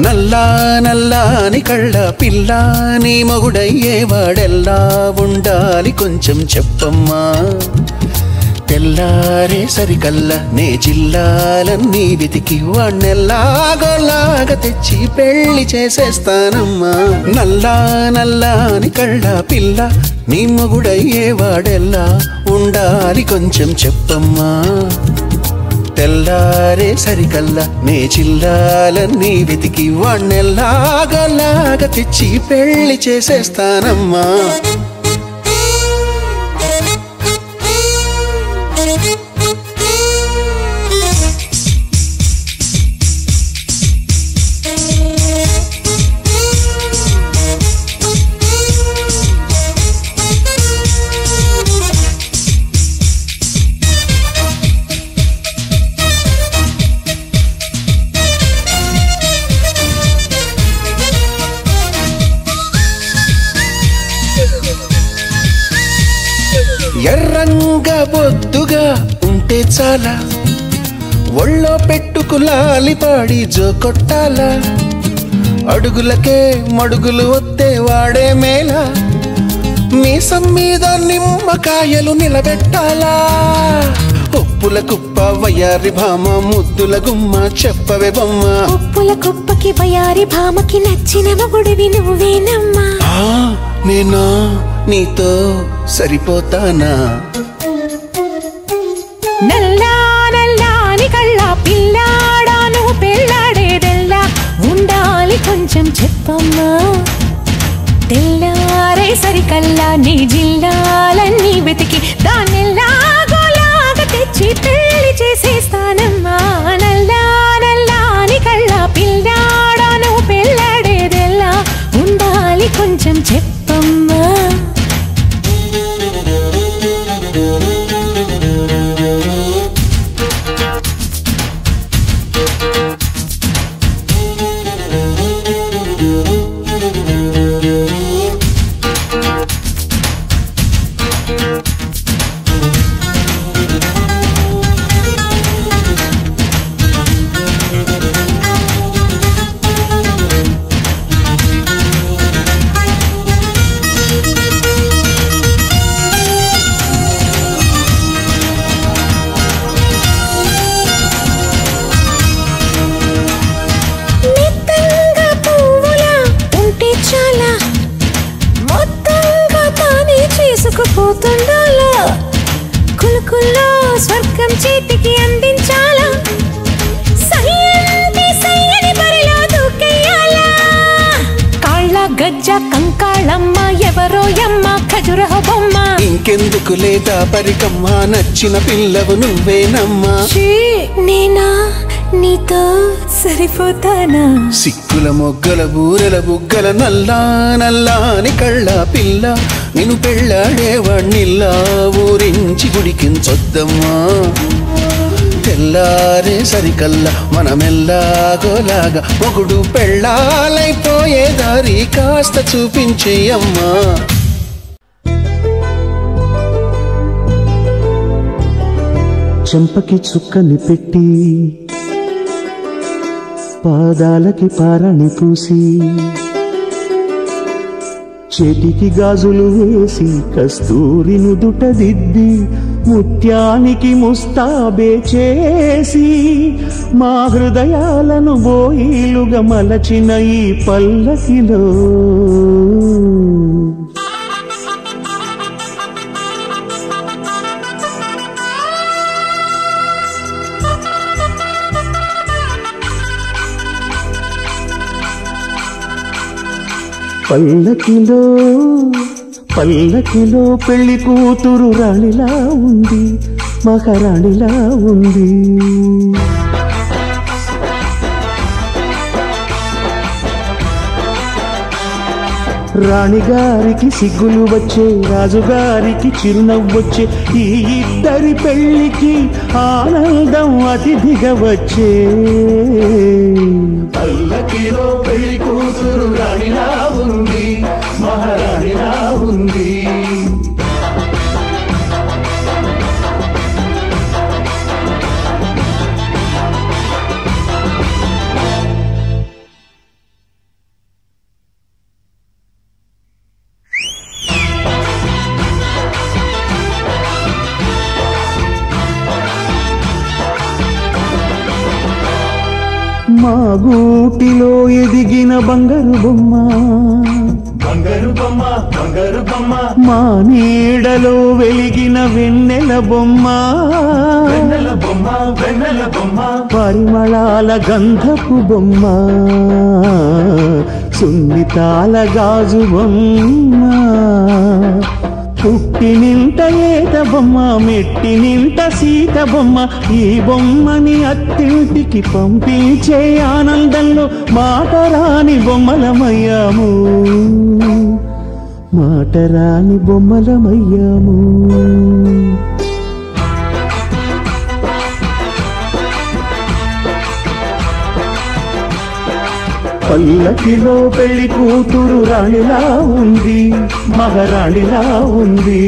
నల్లా నల్లాని కళ్ళ పిల్ల నీ మొగుడయ్యేవాడెల్లా ఉండాలి కొంచెం చెప్పమ్మా తెల్లారే సరికల్లా నే జిల్లాలన్నీ వెతికి వాణ్ణెల్లాగోలాగా తెచ్చి పెళ్లి చేసేస్తానమ్మా నల్లా నల్లాని కళ్ళ పిల్ల నీ మొగుడయ్యేవాడెల్లా ఉండాలి కొంచెం చెప్పమ్మా తెల్లారే సరికల్లా నే జిల్లాలన్నీ వెతికి వాణ్ణెల్లాగోలాగా తెచ్చి పెళ్లి చేసేస్తానమ్మా ఎర్రంగా బొద్దుగా ఉంటే చాలా ఒళ్ళో పెట్టుకులాలి పాడి జో కొట్టాలా అడుగులకే మడుగులు వత్తే వాడే మేళ మీసం మీద నిమ్మకాయలు నిలబెట్టాలా ఉప్పుల కుప్ప వయారి భామ ముద్దుల గుమ్మ చెప్పవే బొమ్మ ఉప్పుల కుప్పకి వయారి భామకి నచ్చిన మొగుడివి నువ్వేనమ్మా నేనా నీతో సరిపోతానా నల్లా నల్లాని కళ్ళ పిల్లాడా నువ్వు పెళ్ళాడేదెల్లా ఉండాలి కొంచెం చెప్పమ్మా తెల్లారే సరికల్లా నీ జిల్లాలన్నీ వెతికి దాన్నెల్లాగోలాగా తెచ్చి పెళ్లి చేసేస్తానమ్మా నల్లా నల్లాని కళ్ళ పిల్లాడా నువ్వు పెళ్ళాడేదెల్లా ఉండాలి కొంచెం చెప్పమ్మా పోతుండాలా కులుకుల్లో స్వర్గం చేతికి అందించాలా సయ్యంటి సయ్యని బరిలో దూకెయ్యాలా కాళ్ళ గజ్జ కంకాళమ్మ ఎవరో యమ్మ ఖజురహ బొమ్మ ఇంకెందుకు లేదా పరికమ్మ నచ్చిన పిల్లవు నువ్వేనమ్మా నేనా నీతో సరిపోతానా సిక్కుల మొగ్గల బూరెల బుగ్గల నల్లా నల్లాని కళ్ళ పిల్ల నిన్ను పెళ్ళాడేవాణ్ణిల్లా ఊరించి గుడికించొద్దమ్మా తెల్లారే సరికల్లా మనమెల్లాగోలాగా మొగుడు పెళ్ళాలైపోయే దారి కాస్త చూపించేయమ్మా చెంపకి చుక్కని పెట్టి పాదాలకి పారని పూసి చేతికి గాజులు వేసి కస్తూరి నుదుట దిద్ది ముత్యానికి ముస్తాబే చేసి మా హృదయాలను బోయిలుగా మలచిన ఈ పల్లకిలో పల్లకిలో పల్లకిలో పెళ్లి కూతురు రాణిలా ఉంది మహారాణిలా ఉంది రాణిగారికి సిగ్గులు వచ్చే రాజుగారికి చిరునవ్వొచ్చే ఈ ఇద్దరి పెళ్లికి ఆనందం అతిథిగా వచ్చే పల్లకిలో పెళ్లి కూతురు రాణిలా ఉంది మహారాణిలా ఉంది మా గూటిలో ఎదిగిన బంగారు బొమ్మ బంగారు బొమ్మ బంగారు బొమ్మ మా నీడలో వెలిగిన వెన్నెల బొమ్మ వెన్నెల బొమ్మ వెన్నెల బొమ్మ పరిమళాల గంధపు బొమ్మ సున్నితాల గాజు బొమ్మ పుట్టి నింట ఏత బొమ్మ మెట్టి నింట సీత బొమ్మ ఈ బొమ్మని అత్తింటికి పంపించే ఆనందంలో మాటరాని బొమ్మలమయ్యాము మాటరాని బొమ్మలమయ్యాము పల్లకిలో పెళ్లి కూతురు రాణిలా ఉంది మహారాణిలా ఉంది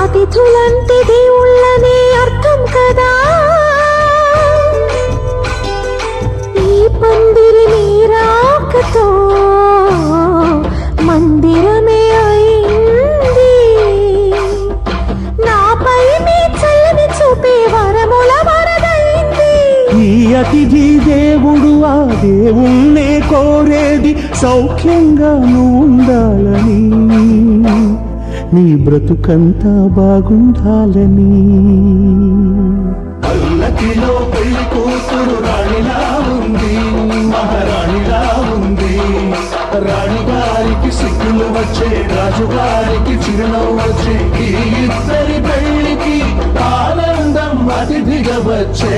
అతిథులంటే దేవుళ్ళనే అర్థం కదా ఈ పందిరి నీరాకతో మందిరమే అయింది నాపై మీ చల్లని చూపే వరముల వరదైంది ఈ అతిథి దేవుడు ఆ దేవుణ్ణే కోరేది సౌఖ్యంగా నువ్వు ఉండాలని నీ బ్రతుకంతా బాగుండాలని పల్లకిలో పెళ్లి కూతురు రాణిలా ఉంది మహారాణిలా ఉంది రాణిగారికి సిగ్గులు వచ్చే రాజుగారికి చిరునవ్వు వచ్చే ఈ ఇద్దరి పెళ్లికి ఆనందం అతిథిగా వచ్చే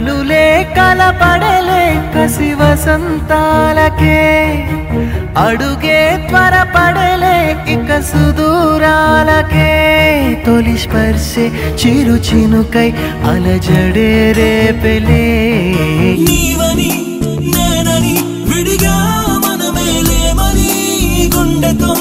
కనులే కలపడలే కసి వసంతాలకే అడుగే త్వరపడలే ఇక సుదూరాలకే తొలి స్పర్శే చిరు చినుకై అలజడే రేపెలే నీవని నేనని విడిగా మనమేలేమని గుండెతో